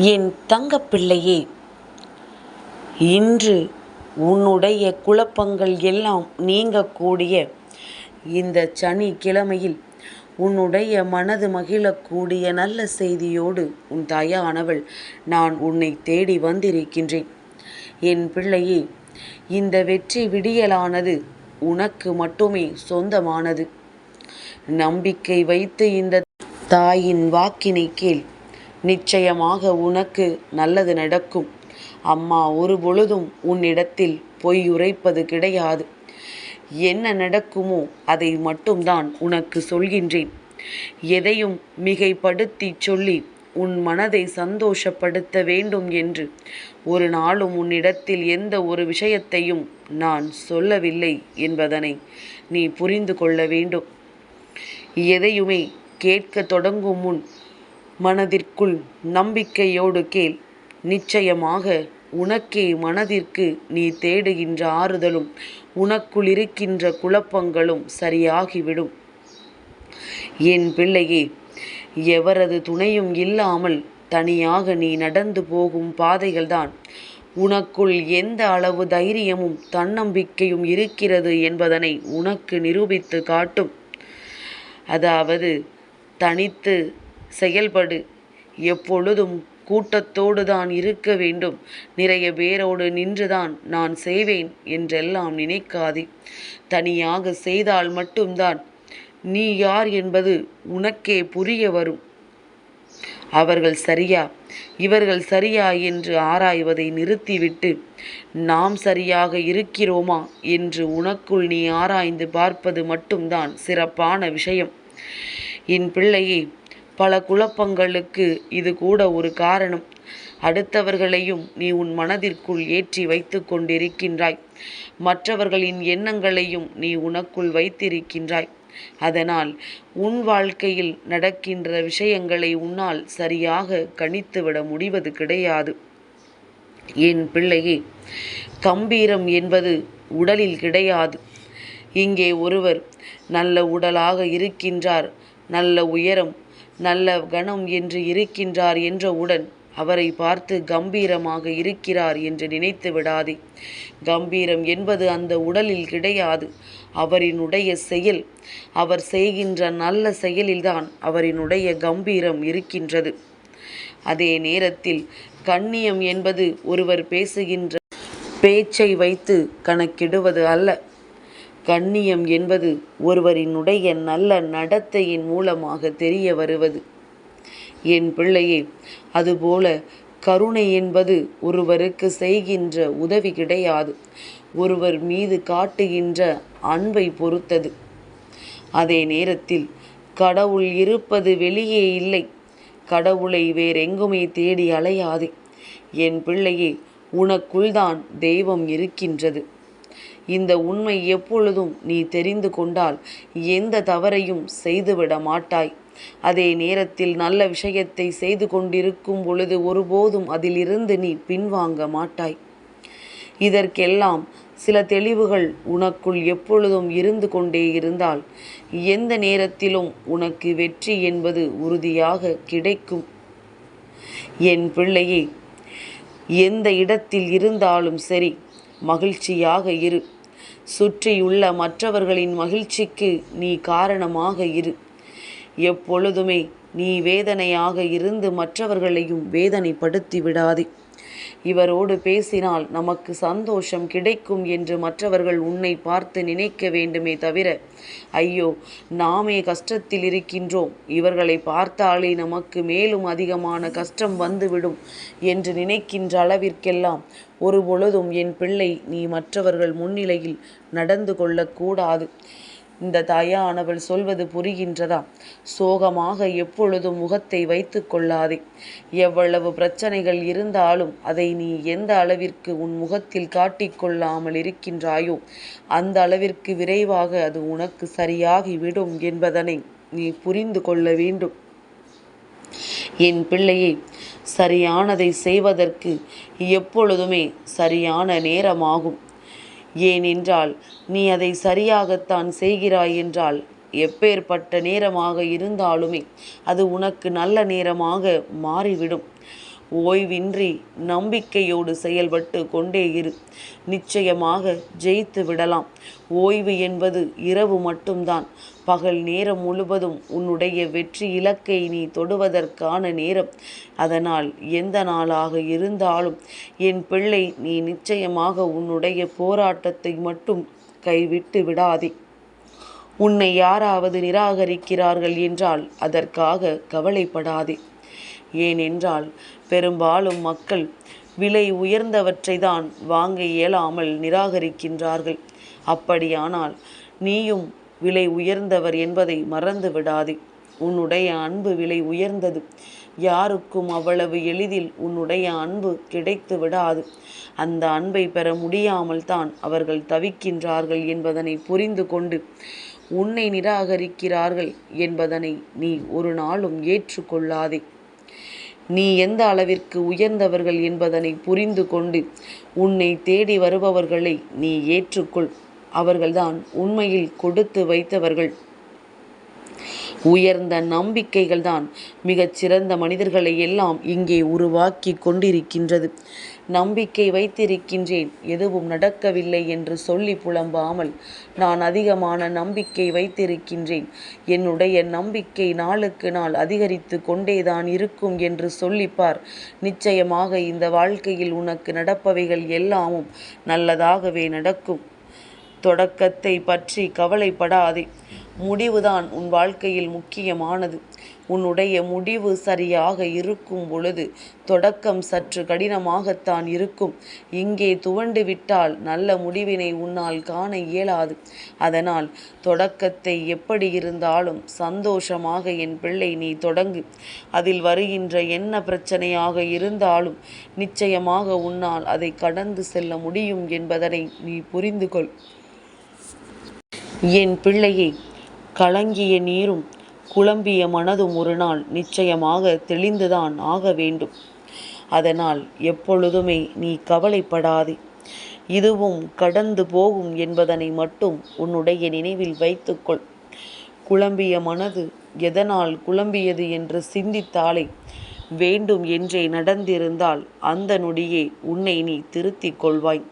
என் தங்கப்பிள்ளையே, இன்று உன்னுடைய குழப்பங்கள் எல்லாம் நீங்கக்கூடிய இந்த சனிக்கிழமையில் உன்னுடைய மனது மகிழக்கூடிய நல்ல செய்தியோடு உன் தாயானவள் நான் உன்னை தேடி வந்திருக்கின்றேன். என் பிள்ளையே, இந்த வெற்றி விடியலானது உனக்கு மட்டுமே சொந்தமானது. நம்பிக்கை வைத்து இந்த தாயின் வாக்கினை கேள். நிச்சயமாக உனக்கு நல்லது நடக்கும். அம்மா ஒரு பொழுதும் உன்னிடத்தில் பொய் உரைப்பது கிடையாது. என்ன நடக்குமோ அதை மட்டும்தான் உனக்கு சொல்கின்றேன். எதையும் மிகைப்படுத்தி சொல்லி உன் மனதை சந்தோஷப்படுத்த வேண்டும் என்று ஒரு நாளும் உன்னிடத்தில் எந்த ஒரு விஷயத்தையும் நான் சொல்லவில்லை என்பதனை நீ புரிந்து கொள்ள வேண்டும். எதையுமே கேட்க தொடங்கும் முன் மனதிற்குள் நம்பிக்கையோடு கேள். நிச்சயமாக உனக்கே மனதிற்கு நீ தேடுகின்ற ஆறுதலும் உனக்குள் இருக்கின்ற குழப்பங்களும் சரியாகிவிடும். என் பிள்ளையே, எவரது துணையும் இல்லாமல் தனியாக நீ நடந்து போகும் பாதைகள்தான் உனக்குள் எந்த அளவு தைரியமும் தன்னம்பிக்கையும் இருக்கிறது என்பதனை உனக்கு நிரூபித்து காட்டும். அதாவது, தனித்து செயல்படு. எப்பொழுதும் கூட்டத்தோடு தான் இருக்க வேண்டும், நிறைய பேரோடு நின்றுதான் நான் செய்வேன் என்றெல்லாம் நினைக்காதே. தனியாக செய்தால் மட்டும்தான் நீ யார் என்பது உனக்கே புரிய வரும். அவர்கள் சரியா இவர்கள் சரியா என்று ஆராய்வதை நிறுத்திவிட்டு நாம் சரியாக இருக்கிறோமா என்று உனக்குள் நீ ஆராய்ந்து பார்ப்பது மட்டும்தான் சிறப்பான விஷயம். என் பிள்ளையே, பல குழப்பங்களுக்கு இது கூட ஒரு காரணம். அடுத்தவர்களையும் நீ உன் மனதிற்குள் ஏற்றி வைத்து கொண்டிருக்கின்றாய். மற்றவர்களின் எண்ணங்களையும் நீ உனக்குள் வைத்திருக்கின்றாய். அதனால் உன் வாழ்க்கையில் நடக்கின்ற விஷயங்களை உன்னால் சரியாக கணித்துவிட முடிவது கிடையாது. என் பிள்ளையே, கம்பீரம் என்பது உடலில் கிடையாது. இங்கே ஒருவர் நல்ல உடலாக இருக்கின்றார், நல்ல உயரம், நல்ல கணம் என்று இருக்கின்றார் என்றவுடன் அவரை பார்த்து கம்பீரமாக இருக்கிறார் என்று நினைத்து விடாதே. கம்பீரம் என்பது அந்த உடலில் கிடையாது, அவரினுடைய செயல். அவர் செய்கின்ற நல்ல செயலில்தான் அவரினுடைய கம்பீரம் இருக்கின்றது. அதே நேரத்தில் கண்ணியம் என்பது ஒருவர் பேசுகின்ற பேச்சை வைத்து கணக்கிடுவது அல்ல. கண்ணியம் என்பது ஒருவரினுடைய நல்ல நடத்தையின் மூலமாக தெரிய வருவது. என் பிள்ளையே, அதுபோல கருணை என்பது ஒருவருக்கு செய்கின்ற உதவி கிடையாது, ஒருவர் மீது காட்டுகின்ற அன்பை பொறுத்தது. அதே நேரத்தில் கடவுள் இருப்பது வெளியே இல்லை. கடவுளை வேறெங்குமே தேடி அலையாதே. என் பிள்ளையே, உனக்குள்தான் தெய்வம் இருக்கின்றது. இந்த உண்மை எப்பொழுதும் நீ தெரிந்து கொண்டால் எந்த தவறையும் செய்துவிட மாட்டாய். அதே நேரத்தில் நல்ல விஷயத்தை செய்து கொண்டிருக்கும் பொழுது ஒருபோதும் அதிலிருந்து நீ பின்வாங்க மாட்டாய். இதற்கெல்லாம் சில தெளிவுகள் உனக்குள் எப்பொழுதும் இருந்து கொண்டே இருந்தால் எந்த நேரத்திலும் உனக்கு வெற்றி என்பது உறுதியாக கிடைக்கும். என் பிள்ளையே, எந்த இடத்தில் இருந்தாலும் சரி, மகிழ்ச்சியாக இரு. சுற்றியுள்ள மற்றவர்களின் மகிழ்ச்சிக்கு நீ காரணமாக இரு. எப்பொழுதுமே நீ வேதனையாக இருந்து மற்றவர்களையும் வேதனைப்படுத்தி விடாதே. இவரோடு பேசினால் நமக்கு சந்தோஷம் கிடைக்கும் என்று மற்றவர்கள் உன்னை பார்த்து நினைக்க வேண்டுமே தவிர, ஐயோ நாமே கஷ்டத்தில் இருக்கின்றோம், இவர்களை பார்த்தாலே நமக்கு மேலும் அதிகமான கஷ்டம் வந்துவிடும் என்று நினைக்கின்ற அளவிற்கெல்லாம் ஒரு பொழுதும் என் பிள்ளை நீ மற்றவர்கள் முன்னிலையில் நடந்து கொள்ளக்கூடாது. இந்த தாயானவள் சொல்வது புரிகின்றதா? சோகமாக எப்பொழுதும் முகத்தை வைத்து கொள்ளாதே. எவ்வளவு பிரச்சனைகள் இருந்தாலும் அதை நீ எந்த அளவிற்கு உன் முகத்தில் காட்டிக்கொள்ளாமல் இருக்கின்றாயோ அந்த அளவிற்கு விரைவாக அது உனக்கு சரியாகிவிடும் என்பதனை நீ புரிந்து கொள்ள வேண்டும். என் பிள்ளையே, சரியானதை செய்வதற்கு எப்பொழுதுமே சரியான நேரமாகும். ஏனென்றால் நீ அதை சரியாகத்தான் செய்கிறாய் என்றால் எப்பேற்பட்ட நேரமாக இருந்தாலுமே அது உனக்கு நல்ல நேரமாக மாறிவிடும். ஓய்வின்றி நம்பிக்கையோடு செயல்பட்டு கொண்டே இரு. நிச்சயமாக ஜெயித்து விடலாம். ஓய்வு என்பது இரவு மட்டும்தான். பகல் நேரம் முழுவதும் உன்னுடைய வெற்றி இலக்கை நீ தொடுவதற்கான நேரம். அதனால் எந்த நாளாக இருந்தாலும் என் பிள்ளை, நீ நிச்சயமாக உன்னுடைய போராட்டத்தை மட்டும் கைவிட்டு விடாதே. உன்னை யாராவது நிராகரிக்கிறார்கள் என்றால் அதற்காக கவலைப்படாதே. ஏனென்றால் பெரும்பாலும் மக்கள் விலை உயர்ந்தவற்றை தான் வாங்க இயலாமல் நிராகரிக்கின்றார்கள். அப்படியானால் நீயும் விலை உயர்ந்தவர் என்பதை மறந்து விடாதே. உன்னுடைய அன்பு விலை உயர்ந்தது. யாருக்கும் அவ்வளவு எளிதில் உன்னுடைய அன்பு கிடைத்து விடாது. அந்த அன்பை பெற முடியாமல் தான் அவர்கள் தவிக்கின்றார்கள் என்பதனை புரிந்து கொண்டு உன்னை நிராகரிக்கிறார்கள் என்பதனை நீ ஒரு நாளும் ஏற்றுக்கொள்ளாதே. நீ எந்த அளவிற்கு உயர்ந்தவர்கள் என்பதனை புரிந்து கொண்டு உன்னை தேடி வருபவர்களை நீ ஏற்றுக்கொள். அவர்கள்தான் உண்மையில் கொடுத்து வைத்தவர்கள். உயர்ந்த நம்பிக்கைகள்தான் மிகச்சிறந்த மனிதர்களை எல்லாம் இங்கே உருவாக்கி கொண்டிருக்கின்றது. நம்பிக்கை வைத்திருக்கின்றேன், எதுவும் நடக்கவில்லை என்று சொல்லி புலம்பாமல், நான் அதிகமான நம்பிக்கை வைத்திருக்கின்றேன், என்னுடைய நம்பிக்கை நாளுக்கு நாள் அதிகரித்து கொண்டேதான் இருக்கும் என்று சொல்லிப்பார். நிச்சயமாக இந்த வாழ்க்கையில் உனக்கு நடப்பவைகள் எல்லாமும் நல்லதாகவே நடக்கும். தொடக்கத்தை பற்றி கவலைப்படாதே. முடிவுதான் உன் வாழ்க்கையில் முக்கியமானது. உன்னுடைய முடிவு சரியாக இருக்கும் பொழுது தொடக்கம் சற்று கடினமாகத்தான் இருக்கும். இங்கே துவண்டு விட்டால் நல்ல முடிவினை உன்னால் காண இயலாது. அதனால் தொடக்கத்தை எப்படி இருந்தாலும் சந்தோஷமாக என் பிள்ளை நீ தொடங்கு. அதில் வருகின்ற என்ன பிரச்சனையாக இருந்தாலும் நிச்சயமாக உன்னால் அதை கடந்து செல்ல முடியும் என்பதனை நீ புரிந்து கொள். என் பிள்ளையை, கலங்கிய நீரும் குழம்பிய மனதும் ஒரு நாள் நிச்சயமாக தெளிந்துதான் ஆக வேண்டும். அதனால் எப்பொழுதுமே நீ கவலைப்படாதே. இதுவும் கடந்து போகும் என்பதனை மட்டும் உன்னுடைய நினைவில் வைத்துக்கொள். குழம்பிய மனது எதனால் குழம்பியது என்று சிந்தித்தாலே, வேண்டும் என்றே நடந்திருந்தால் அந்த நொடியே உன்னை நீ திருத்திக் கொள்வாய்.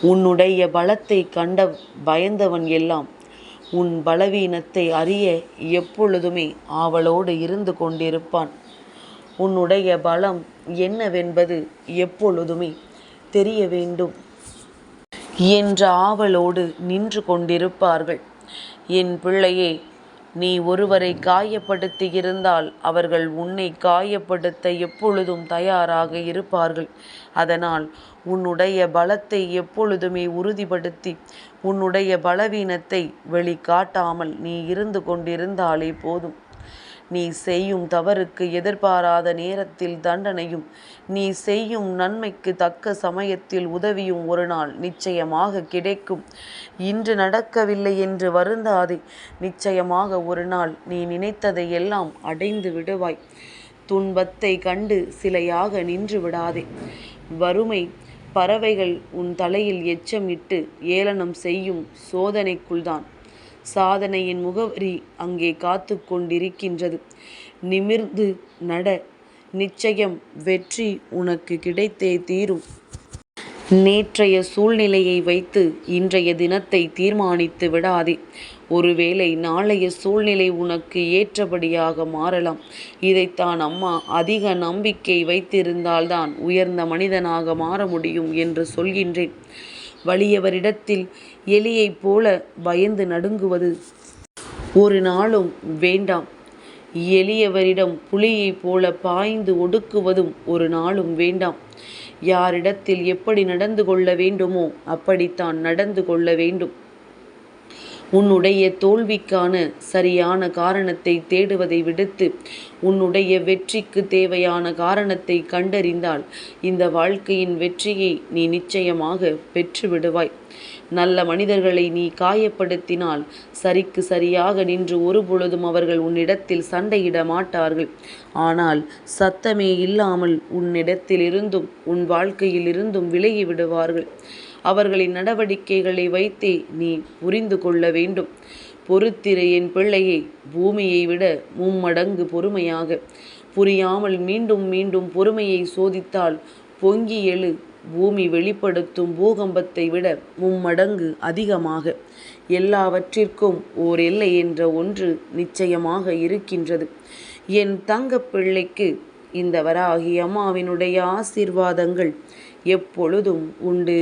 உன்னுடைய பலத்தை கண்ட பயந்தவன் எல்லாம் உன் பலவீனத்தை அறிய எப்பொழுதுமே ஆவலோடு இருந்து கொண்டிருப்பான். உன்னுடைய பலம் என்னவென்பது எப்பொழுதுமே தெரிய வேண்டும் என்ற ஆவலோடு நின்று கொண்டிருப்பார்கள். என் பிள்ளையே, நீ ஒருவரை காயப்படுத்தி இருந்தால் அவர்கள் உன்னை காயப்படுத்த எப்பொழுதும் தயாராக இருப்பார்கள். அதனால் உன்னுடைய பலத்தை எப்பொழுதுமே உறுதிப்படுத்தி உன்னுடைய பலவீனத்தை வெளிக்காட்டாமல் நீ இருந்து கொண்டிருந்தாலே போதும். நீ செய்யும் தவறுக்கு எதிர்பாராத நேரத்தில் தண்டனையும், நீ செய்யும் நன்மைக்கு தக்க சமயத்தில் உதவியும் ஒரு நாள் நிச்சயமாக கிடைக்கும். இன்று நடக்கவில்லை என்று வருந்தாதே. நிச்சயமாக ஒரு நாள் நீ நினைத்ததை எல்லாம் அடைந்து விடுவாய். துன்பத்தை கண்டு சிலையாக நின்று விடாதே. வறுமை பறவைகள் உன் தலையில் எச்சமிட்டு ஏளனம் செய்யும் சோதனைக்குள்தான் சாதனையின் முகவரி அங்கே காத்து கொண்டிருக்கின்றது. நிமிர்ந்து நட. நிச்சயம் வெற்றி உனக்கு கிடைத்தே தீரும். நேற்றைய சூழ்நிலையை வைத்து இன்றைய தினத்தை தீர்மானித்து விடாதே. ஒருவேளை நாளைய சூழ்நிலை உனக்கு ஏற்றபடியாக மாறலாம். இதைத்தான் அம்மா அதிக நம்பிக்கை வைத்திருந்தால்தான் உயர்ந்த மனிதனாக மாற முடியும் என்று சொல்கின்றேன். வலியவரிடத்தில் எலியைப் போல பயந்து நடுங்குவது ஒரு நாளும் வேண்டாம். எளியவரிடம் புலியைப் போல பாய்ந்து ஒடுக்குவதும் ஒரு நாளும் வேண்டாம். யாரிடத்தில் எப்படி நடந்து கொள்ள வேண்டுமோ அப்படித்தான் நடந்து கொள்ள வேண்டும். உன்னுடைய தோல்விக்கான சரியான காரணத்தை தேடுவதை விடுத்து உன்னுடைய வெற்றிக்கு தேவையான காரணத்தை கண்டறிந்தால் இந்த வாழ்க்கையின் வெற்றியை நீ நிச்சயமாக பெற்று விடுவாய். நல்ல மனிதர்களை நீ காயப்படுத்தினால் சரிக்கு சரியாக நின்று ஒரு பொழுதும் அவர்கள் உன்னிடத்தில் சண்டையிட மாட்டார்கள். ஆனால் சத்தமே இல்லாமல் உன்னிடத்திலிருந்தும் உன் வாழ்க்கையிலிருந்தும் விலகி விடுவார்கள். அவர்களின் நடவடிக்கைகளை வைத்தே நீ புரிந்து கொள்ள வேண்டும். பொறுத்திரு என் பிள்ளையை. பூமியை விட 3 மடங்கு பொறுமையாக புரியாமல் மீண்டும் மீண்டும் பொறுமையை சோதித்தால் பொங்கி எழு பூமி வெளிப்படுத்தும் பூகம்பத்தை விட மும்மடங்கு அதிகமாக. எல்லாவற்றிற்கும் ஓர் எல்லை என்ற ஒன்று நிச்சயமாக இருக்கின்றது. என் தங்கப் பிள்ளைக்கு இந்த வராகி அம்மாவினுடைய ஆசீர்வாதங்கள் எப்பொழுதும் உண்டு.